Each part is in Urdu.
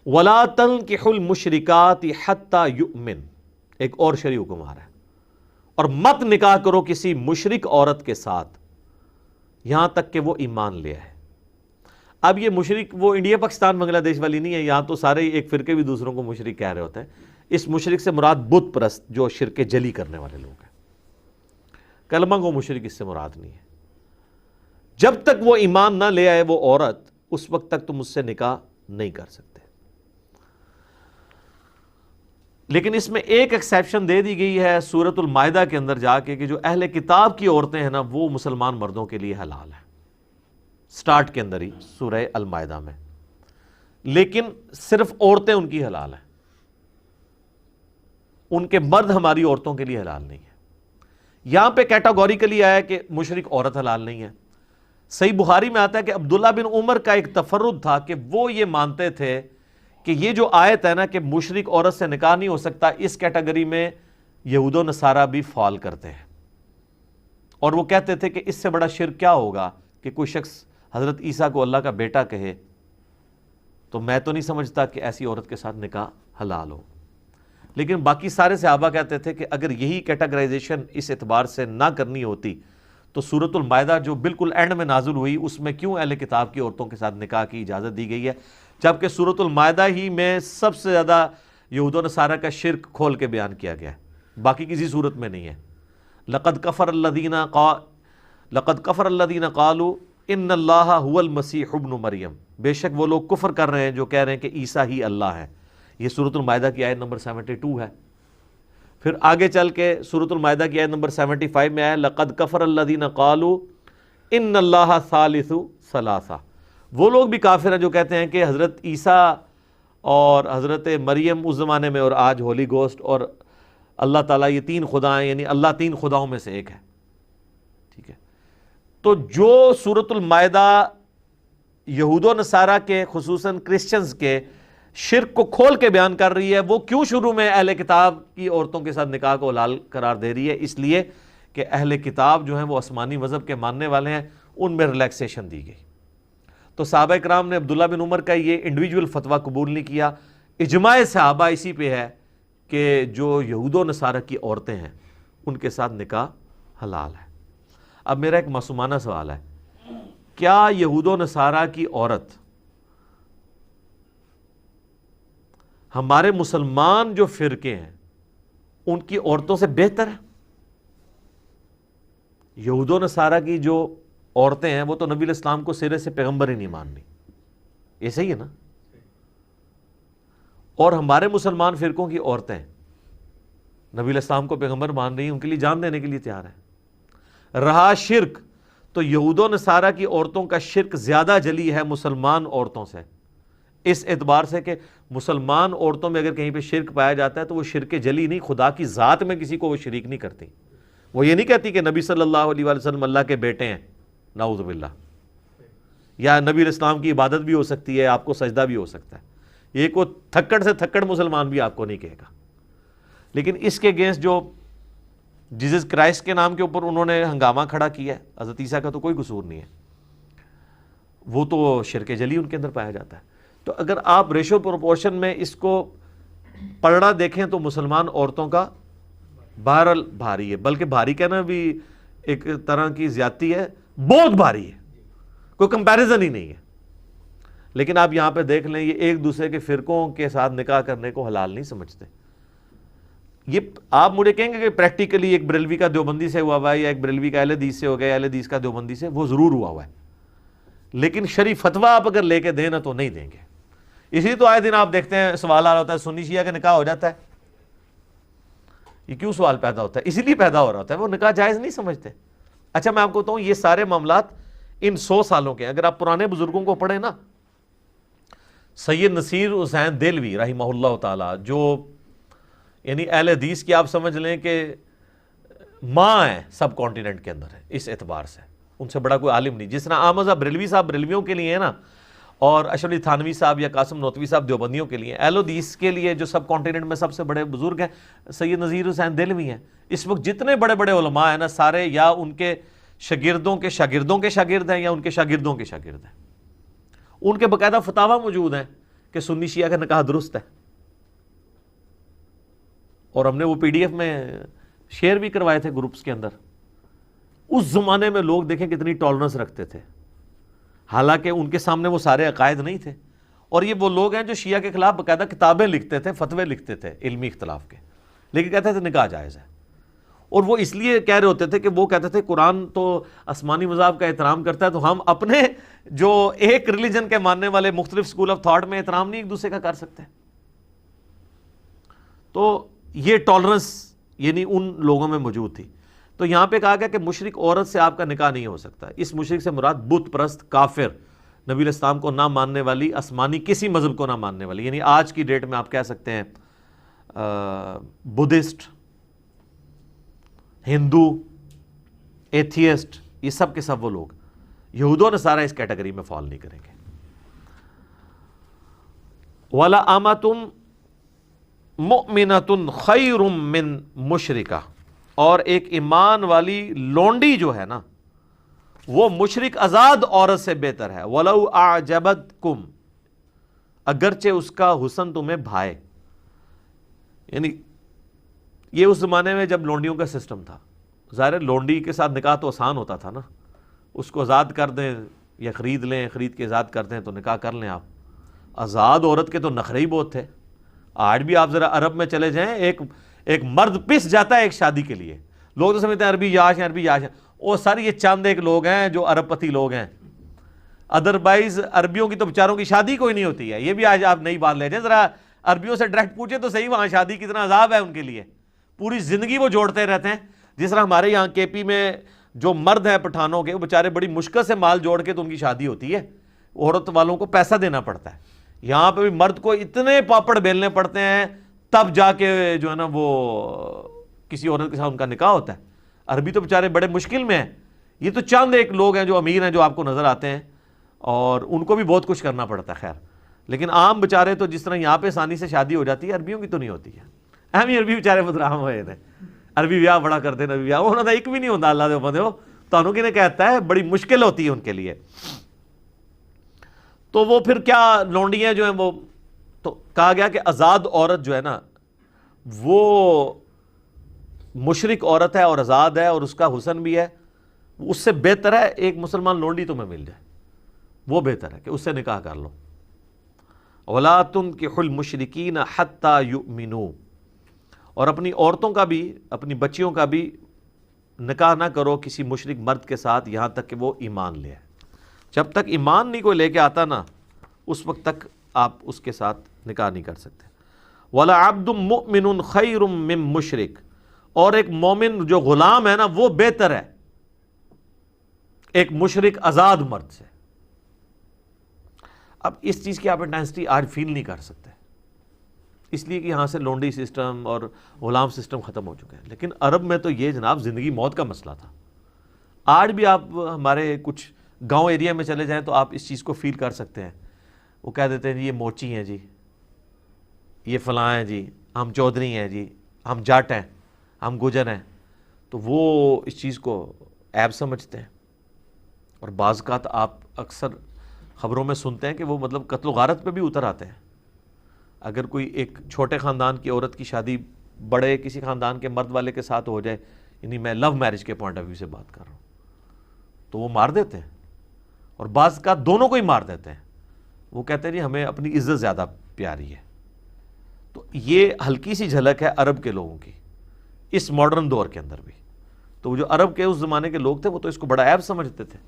وَلَا تَنْكِحُوا الْمُشْرِكَاتِ حَتَّى يُؤْمِنْ، ایک اور شرعی حکم آ رہا ہے، اور مت نکاح کرو کسی مشرک عورت کے ساتھ یہاں تک کہ وہ ایمان لے آئے۔ اب یہ مشرک وہ انڈیا پاکستان بنگلہ دیش والی نہیں ہے، یہاں تو سارے ایک فرقے بھی دوسروں کو مشرک کہہ رہے ہوتے ہیں۔ اس مشرک سے مراد بت پرست جو شرک جلی کرنے والے لوگ ہیں، کلمہ گو مشرک اس سے مراد نہیں ہے۔ جب تک وہ ایمان نہ لے آئے وہ عورت، اس وقت تک تم اس سے نکاح نہیں کر سکتے۔ لیکن اس میں ایک ایکسیپشن دے دی گئی ہے سورۃ المائدہ کے اندر جا کے کہ جو اہل کتاب کی عورتیں ہیں نا وہ مسلمان مردوں کے لیے حلال ہیں، سٹارٹ کے اندر ہی سورہ المائدہ میں، لیکن صرف عورتیں ان کی حلال ہیں، ان کے مرد ہماری عورتوں کے لیے حلال نہیں ہے۔ یہاں پہ کیٹاگوریکلی آیا کہ مشرک عورت حلال نہیں ہے۔ صحیح بخاری میں آتا ہے کہ عبداللہ بن عمر کا ایک تفرد تھا کہ وہ یہ مانتے تھے کہ یہ جو آیت ہے نا کہ مشرک عورت سے نکاح نہیں ہو سکتا، اس کیٹیگری میں یہود و نصارہ بھی فال کرتے ہیں، اور وہ کہتے تھے کہ اس سے بڑا شرک کیا ہوگا کہ کوئی شخص حضرت عیسیٰ کو اللہ کا بیٹا کہے، تو میں تو نہیں سمجھتا کہ ایسی عورت کے ساتھ نکاح حلال ہو۔ لیکن باقی سارے صحابہ کہتے تھے کہ اگر یہی کیٹیگرائزیشن اس اعتبار سے نہ کرنی ہوتی تو سورۃ المائدہ جو بالکل اینڈ میں نازل ہوئی اس میں کیوں اہل کتاب کی عورتوں کے ساتھ نکاح کی اجازت دی گئی ہے، جبکہ سورۃ المائدہ ہی میں سب سے زیادہ یہود و نصارہ کا شرک کھول کے بیان کیا گیا ہے، باقی کسی صورت میں نہیں ہے۔ لقد کفر الذین قالوا ان اللہ هو المسیح ابن مریم، بے شک وہ لوگ کفر کر رہے ہیں جو کہہ رہے ہیں کہ عیسیٰ ہی اللہ ہے۔ یہ سورۃ المائدہ کی آیت نمبر 72 ہے۔ پھر آگے چل کے سورۃ المائدہ کی آیت نمبر 75 میں آیا لقد کفر الذین قالوا ان اللہ ثالث ثلاثہ، وہ لوگ بھی کافر ہیں جو کہتے ہیں کہ حضرت عیسیٰ اور حضرت مریم اس زمانے میں اور آج ہولی گوسٹ اور اللہ تعالیٰ یہ تین خدا ہیں، یعنی اللہ تین خداؤں میں سے ایک ہے۔ ٹھیک ہے، تو جو سورۃ المائدہ یہود و نصارہ کے خصوصاً کرسچنز کے شرک کو کھول کے بیان کر رہی ہے، وہ کیوں شروع میں اہل کتاب کی عورتوں کے ساتھ نکاح کو حلال قرار دے رہی ہے؟ اس لیے کہ اہل کتاب جو ہیں وہ آسمانی مذہب کے ماننے والے ہیں، ان میں ریلیکسیشن دی گئی۔ تو صحابہ کرام نے عبداللہ بن عمر کا یہ انڈیویجول فتویٰ قبول نہیں کیا۔ اجماع صحابہ اسی پہ ہے کہ جو یہود و نصارہ کی عورتیں ہیں ان کے ساتھ نکاح حلال ہے۔ اب میرا ایک معصومانہ سوال ہے، کیا یہود و نصارہ کی عورت ہمارے مسلمان جو فرقے ہیں ان کی عورتوں سے بہتر ہے؟ یہود و نصارہ کی جو عورتیں ہیں وہ تو نبی علیہ السلام کو سرے سے پیغمبر ہی نہیں ماننی، یہ صحیح ہے نا؟ اور ہمارے مسلمان فرقوں کی عورتیں نبی علیہ السلام کو پیغمبر مان رہی ہیں، ان کے لیے جان دینے کے لیے تیار ہیں۔ رہا شرک، تو یہود و نصارہ کی عورتوں کا شرک زیادہ جلی ہے مسلمان عورتوں سے، اس اعتبار سے کہ مسلمان عورتوں میں اگر کہیں پہ شرک پایا جاتا ہے تو وہ شرک جلی نہیں، خدا کی ذات میں کسی کو وہ شریک نہیں کرتی۔ وہ یہ نہیں کہتی کہ نبی صلی اللہ علیہ وآلہ وسلم اللہ کے بیٹے ہیں، نعوذ باللہ، یا نبی علیہ السلام کی عبادت بھی ہو سکتی ہے، آپ کو سجدہ بھی ہو سکتا ہے، یہ کوئی تھکڑ سے تھکڑ مسلمان بھی آپ کو نہیں کہے گا۔ لیکن اس کے اگینسٹ جو جیزس کرائسٹ کے نام کے اوپر انہوں نے ہنگامہ کھڑا کیا ہے، حضرت عیسیٰ کا تو کوئی قصور نہیں ہے، وہ تو شرک جلی ان کے اندر پایا جاتا ہے۔ تو اگر آپ ریشو پروپورشن میں اس کو پلڑا دیکھیں تو مسلمان عورتوں کا بہرحال بھاری ہے، بلکہ بھاری کہنا بھی ایک طرح کی زیادتی ہے، بہت بھاری ہے، کوئی کمپیریزن ہی نہیں ہے۔ لیکن آپ یہاں پہ دیکھ لیں یہ ایک دوسرے کے فرقوں کے ساتھ نکاح کرنے کو حلال نہیں سمجھتے۔ یہ آپ مجھے کہیں گے کہ پریکٹیکلی ایک بریلوی کا دیوبندی سے ہوا ہے یا ایک بریلوی کا اہل حدیث سے ہو گیا، اہل حدیث کا دیوبندی سے، وہ ضرور ہوا ہے، لیکن شرعی فتویٰ آپ اگر لے کے دیں نا تو نہیں دیں گے۔ اسی تو آئے دن آپ دیکھتے ہیں سوال آ رہا ہوتا ہے سنی شیعہ کا نکاح ہو جاتا ہے، یہ کیوں سوال پیدا ہوتا ہے؟ اسی لیے پیدا ہو رہا ہوتا ہے، وہ نکاح جائز نہیں سمجھتے۔ اچھا میں آپ کو بتاؤں یہ سارے معاملات ان 100 سالوں کے، اگر آپ پرانے بزرگوں کو پڑھیں نا، سید نصیر حسین دہلوی رحمہ اللہ تعالی، جو یعنی اہل حدیث کی آپ سمجھ لیں کہ ماں ہے سب کانٹیننٹ کے اندر ہے اس اعتبار سے، ان سے بڑا کوئی عالم نہیں۔ جس طرح احمد بریلوی صاحب بریلویوں کے لیے ہے نا، اور اشرف علی تھانوی صاحب یا قاسم نوتوی صاحب دیوبندیوں کے لیے، اہل حدیث کے لیے جو سب کانٹیننٹ میں سب سے بڑے بزرگ ہیں سید نصیر حسین دہلوی ہیں۔ اس وقت جتنے بڑے بڑے علماء ہیں نا، سارے یا ان کے شاگردوں کے شاگردوں کے شاگرد ہیں یا ان کے شاگردوں کے شاگرد ہیں۔ ان کے باقاعدہ فتاویٰ موجود ہیں کہ سنی شیعہ کا نکاح درست ہے، اور ہم نے وہ پی ڈی ایف میں شیئر بھی کروائے تھے گروپس کے اندر۔ اس زمانے میں لوگ دیکھیں کتنی ٹالرنس رکھتے تھے، حالانکہ ان کے سامنے وہ سارے عقائد نہیں تھے، اور یہ وہ لوگ ہیں جو شیعہ کے خلاف باقاعدہ کتابیں لکھتے تھے، فتوے لکھتے تھے علمی اختلاف کے، لیکن کہتے تھے نکاح جائز ہے۔ اور وہ اس لیے کہہ رہے ہوتے تھے کہ وہ کہتے تھے قرآن تو آسمانی مذاہب کا احترام کرتا ہے، تو ہم اپنے جو ایک ریلیجن کے ماننے والے مختلف اسکول آف تھاٹ میں احترام نہیں ایک دوسرے کا کر سکتے۔ تو یہ ٹالرنس یعنی ان لوگوں میں موجود تھی۔ تو یہاں پہ کہا گیا کہ مشرک عورت سے آپ کا نکاح نہیں ہو سکتا۔ اس مشرک سے مراد بت پرست، کافر، نبی علیہ السلام کو نہ ماننے والی، آسمانی کسی مذہب کو نہ ماننے والی، یعنی آج کی ڈیٹ میں آپ کہہ سکتے ہیں بدھسٹ، ہندو، ایتھیسٹ، یہ سب کے سب وہ لوگ، یہود و نصارہ اس کیٹیگری میں فال نہیں کریں گے۔ وَلَا أَمَةٌ مُؤْمِنَةٌ خَيْرٌ مِّن مُشْرِكَةٍ، اور ایک ایمان والی لونڈی جو ہے نا وہ مشرک آزاد عورت سے بہتر ہے۔ وَلَوْ أَعْجَبَتْكُمْ، اگرچہ اس کا حسن تمہیں بھائے۔ یعنی یہ اس زمانے میں جب لونڈیوں کا سسٹم تھا، ظاہر لونڈی کے ساتھ نکاح تو آسان ہوتا تھا نا، اس کو آزاد کر دیں یا خرید لیں، خرید کے آزاد کر دیں تو نکاح کر لیں آپ۔ آزاد عورت کے تو نخرے ہی بہت تھے۔ آج بھی آپ ذرا عرب میں چلے جائیں، ایک مرد پس جاتا ہے ایک شادی کے لیے، لوگ تو سمجھتے ہیں عربی یاش ہیں، عربی یاش ہیں، وہ سارے یہ چاند ایک لوگ ہیں جو عرب پتی لوگ ہیں، ادروائز عربیوں کی تو بیچاروں کی شادی کوئی نہیں ہوتی ہے۔ یہ بھی آج آپ نئی بات لے جائیں، ذرا عربیوں سے ڈائریکٹ پوچھیں تو صحیح وہاں شادی کتنا عذاب ہے ان کے لیے، پوری زندگی وہ جوڑتے رہتے ہیں۔ جس طرح ہمارے یہاں کے پی میں جو مرد ہیں پٹھانوں کے، وہ بیچارے بڑی مشکل سے مال جوڑ کے تو ان کی شادی ہوتی ہے، عورت والوں کو پیسہ دینا پڑتا ہے۔ یہاں پہ بھی مرد کو اتنے پاپڑ بیلنے پڑتے ہیں تب جا کے جو ہے نا وہ کسی عورت کے ساتھ ان کا نکاح ہوتا ہے۔ عربی تو بیچارے بڑے مشکل میں ہیں۔ یہ تو چند ایک لوگ ہیں جو امیر ہیں جو آپ کو نظر آتے ہیں، اور ان کو بھی بہت کچھ کرنا پڑتا ہے، خیر، لیکن عام بیچارے تو جس طرح یہاں پہ آسانی سے شادی ہو جاتی ہے، عربیوں کی تو نہیں ہوتی ہے۔ اہم ہی عربی بیچارے بدرام ہوئے تھے، عربی بیاہ بڑا کرتے ہیں، نبی بیاہ انہوں نے ایک بھی نہیں ہوتا، اللہ دے بندے ہو تو نے کہتا ہے بڑی مشکل ہوتی ہے ان کے لیے۔ تو وہ پھر کیا لونڈیاں جو ہیں وہ، تو کہا گیا کہ آزاد عورت جو ہے نا وہ مشرک عورت ہے اور آزاد ہے اور اس کا حسن بھی ہے، اس سے بہتر ہے ایک مسلمان لونڈی تمہیں مل جائے، وہ بہتر ہے کہ اس سے نکاح کر لو۔ وَلَا تُنْكِحُوا الْمُشْرِكِينَ حَتَّى يُؤْمِنُوا، اور اپنی عورتوں کا بھی، اپنی بچیوں کا بھی نکاح نہ کرو کسی مشرک مرد کے ساتھ یہاں تک کہ وہ ایمان لے آئے۔ جب تک ایمان نہیں کوئی لے کے آتا نا، اس وقت تک آپ اس کے ساتھ نکاح نہیں کر سکتے۔ وَلَا عَبْدٌ مُؤْمِنٌ خَيْرٌ مِّن مُشْرِك، اور ایک مومن جو غلام ہے نا وہ بہتر ہے ایک مشرک آزاد مرد سے۔ اب اس چیز کی آپ انٹینسٹی آج فیل نہیں کر سکتے، اس لیے کہ یہاں سے لونڈی سسٹم اور غلام سسٹم ختم ہو چکے ہیں، لیکن عرب میں تو یہ جناب زندگی موت کا مسئلہ تھا۔ آج بھی آپ ہمارے کچھ گاؤں ایریا میں چلے جائیں تو آپ اس چیز کو فیل کر سکتے ہیں۔ وہ کہہ دیتے ہیں جی یہ موچی ہیں جی، یہ فلاں ہیں جی، ہم چودھری ہیں جی، ہم جٹ ہیں، ہم گجر ہیں، تو وہ اس چیز کو عیب سمجھتے ہیں۔ اور بعض اوقات آپ اکثر خبروں میں سنتے ہیں کہ وہ مطلب قتل و غارت پہ بھی اتر آتے ہیں۔ اگر کوئی ایک چھوٹے خاندان کی عورت کی شادی بڑے کسی خاندان کے مرد والے کے ساتھ ہو جائے، یعنی میں لو میرج کے پوائنٹ آف ویو سے بات کر رہا ہوں، تو وہ مار دیتے ہیں، اور بعض کا دونوں کو ہی مار دیتے ہیں۔ وہ کہتے ہیں جی ہمیں اپنی عزت زیادہ پیاری ہے۔ تو یہ ہلکی سی جھلک ہے عرب کے لوگوں کی اس ماڈرن دور کے اندر بھی۔ تو وہ جو عرب کے اس زمانے کے لوگ تھے وہ تو اس کو بڑا عیب سمجھتے تھے۔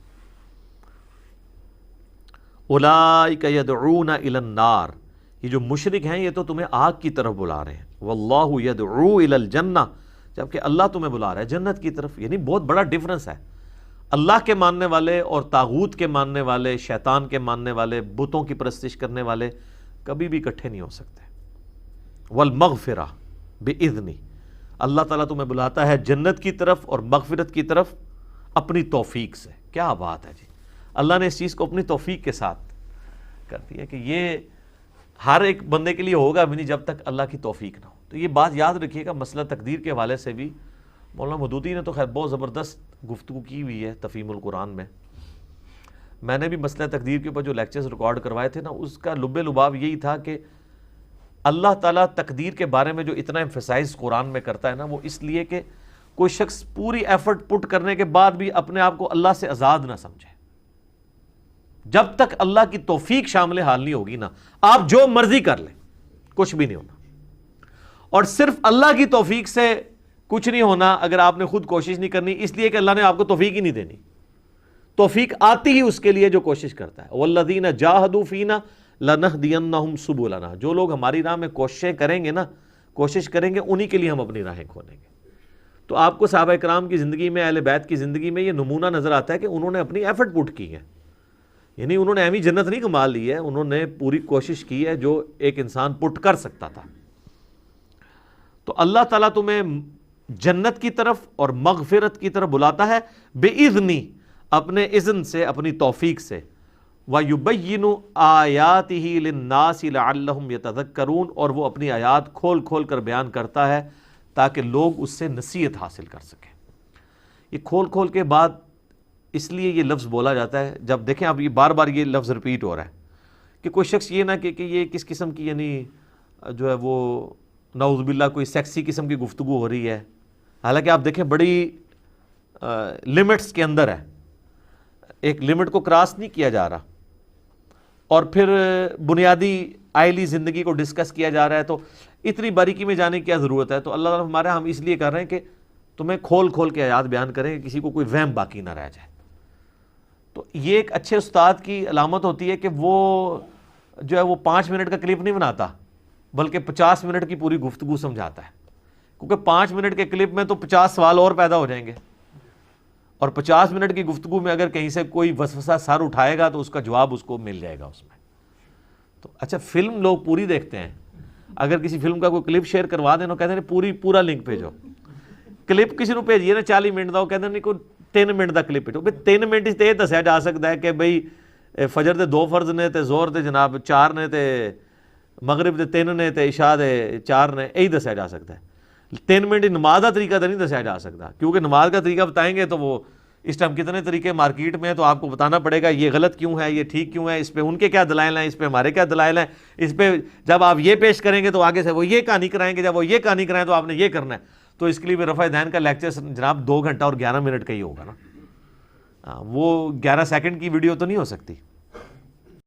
اولئک یدعون الی النار، یہ جو مشرک ہیں یہ تو تمہیں آگ کی طرف بلا رہے ہیں۔ واللہ یدعو الی الجنہ، جبکہ اللہ تمہیں بلا رہا ہے جنت کی طرف۔ یعنی بہت بڑا ڈیفرنس ہے۔ اللہ کے ماننے والے اور طاغوت کے ماننے والے، شیطان کے ماننے والے، بتوں کی پرستش کرنے والے کبھی بھی اکٹھے نہیں ہو سکتے۔ والمغفرہ بإذنہ، اللہ تعالیٰ تمہیں بلاتا ہے جنت کی طرف اور مغفرت کی طرف اپنی توفیق سے۔ کیا بات ہے جی، اللہ نے اس چیز کو اپنی توفیق کے ساتھ کر دیا کہ یہ ہر ایک بندے کے لیے ہوگا بھی نہیں جب تک اللہ کی توفیق نہ ہو۔ تو یہ بات یاد رکھیے گا، مسئلہ تقدیر کے حوالے سے بھی مولانا مودودی نے تو خیر بہت زبردست گفتگو کی ہوئی ہے تفہیم القرآن میں۔ میں نے بھی مسئلہ تقدیر کے اوپر جو لیکچرز ریکارڈ کروائے تھے نا، اس کا لب لباب یہی تھا کہ اللہ تعالیٰ تقدیر کے بارے میں جو اتنا ایمفیسائز قرآن میں کرتا ہے نا، وہ اس لیے کہ کوئی شخص پوری ایفرٹ پٹ کرنے کے بعد بھی اپنے آپ کو اللہ سے آزاد نہ سمجھے. جب تک اللہ کی توفیق شامل حال نہیں ہوگی نا، آپ جو مرضی کر لیں کچھ بھی نہیں ہونا. اور صرف اللہ کی توفیق سے کچھ نہیں ہونا اگر آپ نے خود کوشش نہیں کرنی، اس لیے کہ اللہ نے آپ کو توفیق ہی نہیں دینی. توفیق آتی ہی اس کے لیے جو کوشش کرتا ہے. والذین جاہدوا فینا لنہدینہم سبلنا، جو لوگ ہماری راہ میں کوششیں کریں گے نا، کوشش کریں گے، انہی کے لیے ہم اپنی راہیں کھولیں گے. تو آپ کو صحابہ کرام کی زندگی میں، اہل بیت کی زندگی میں یہ نمونہ نظر آتا ہے کہ انہوں نے اپنی ایفرٹ پٹ کی ہے. یعنی انہوں نے ایویں جنت نہیں کما لی ہے، انہوں نے پوری کوشش کی ہے جو ایک انسان پٹ کر سکتا تھا. تو اللہ تعالیٰ تمہیں جنت کی طرف اور مغفرت کی طرف بلاتا ہے بِإِذْنِ، اپنے اذن سے، اپنی توفیق سے. وَيُبَيِّنُ آیَاتِهِ لِلنَّاسِ لَعَلَّهُمْ يَتَذَكَّرُونَ، اور وہ اپنی آیات کھول کھول کر بیان کرتا ہے تاکہ لوگ اس سے نصیحت حاصل کر سکیں. یہ کھول کھول کے بعد اس لیے یہ لفظ بولا جاتا ہے. جب دیکھیں اب یہ بار بار یہ لفظ ریپیٹ ہو رہا ہے کہ کوئی شخص یہ نہ کہ یہ کس قسم کی، یعنی جو ہے وہ نعوذ باللہ کوئی سیکسی قسم کی گفتگو ہو رہی ہے. حالانکہ آپ دیکھیں بڑی لمٹس کے اندر ہے، ایک لمٹ کو کراس نہیں کیا جا رہا، اور پھر بنیادی آئلی زندگی کو ڈسکس کیا جا رہا ہے. تو اتنی باریکی میں جانے کی کیا ضرورت ہے؟ تو اللہ تعالیٰ ہمارے ہم اس لیے کر رہے ہیں کہ تمہیں کھول کھول کے آیات بیان کریں کہ کسی کو کوئی وہم باقی نہ رہ جائے. تو یہ ایک اچھے استاد کی علامت ہوتی ہے کہ وہ جو ہے وہ 5 منٹ کا کلپ نہیں بناتا بلکہ 50 منٹ کی پوری گفتگو سمجھاتا ہے. کیونکہ 5 منٹ کے کلپ میں تو 50 سوال اور پیدا ہو جائیں گے، اور 50 منٹ کی گفتگو میں اگر کہیں سے کوئی وسوسہ سر اٹھائے گا تو اس کا جواب اس کو مل جائے گا اس میں. تو اچھا فلم لوگ پوری دیکھتے ہیں، اگر کسی فلم کا کوئی کلپ شیئر کروا دینا، کہتے ہیں پورا لنک بھیجو. کلپ کسی کو بھیجیے نا 40 منٹ کا، وہ کہتے ہیں نہیں کوئی 3 منٹ کا کلپ بھیجو. بھائی 3 منٹ سے یہ دسیا جا سکتا ہے کہ بھائی فجر دے 2 فرض نے تے زہر دے جناب 4 نے تے مغرب دے 3 نے تے عشاء دے 4 نے، یہی دسیا جا سکتا ہے. 3 منٹ نماز کا طریقہ تو نہیں دسیا جا سکتا، کیونکہ نماز کا طریقہ بتائیں گے تو وہ اس ٹائم کتنے طریقے مارکیٹ میں ہیں، تو آپ کو بتانا پڑے گا یہ غلط کیوں ہے، یہ ٹھیک کیوں ہے، اس پہ ان کے کیا دلائل ہیں، اس پہ ہمارے کیا دلائل ہیں، اس پہ جب آپ یہ پیش کریں گے تو آگے سے وہ یہ کہانی کرائیں گے، جب وہ یہ کہانی کرائیں تو آپ نے یہ کرنا ہے. تو اس کے لیے بھی رفع دین کا لیکچر جناب 2 گھنٹہ اور 11 منٹ کا ہی ہوگا نا. وہ 11 سیکنڈ کی ویڈیو تو نہیں ہو سکتی.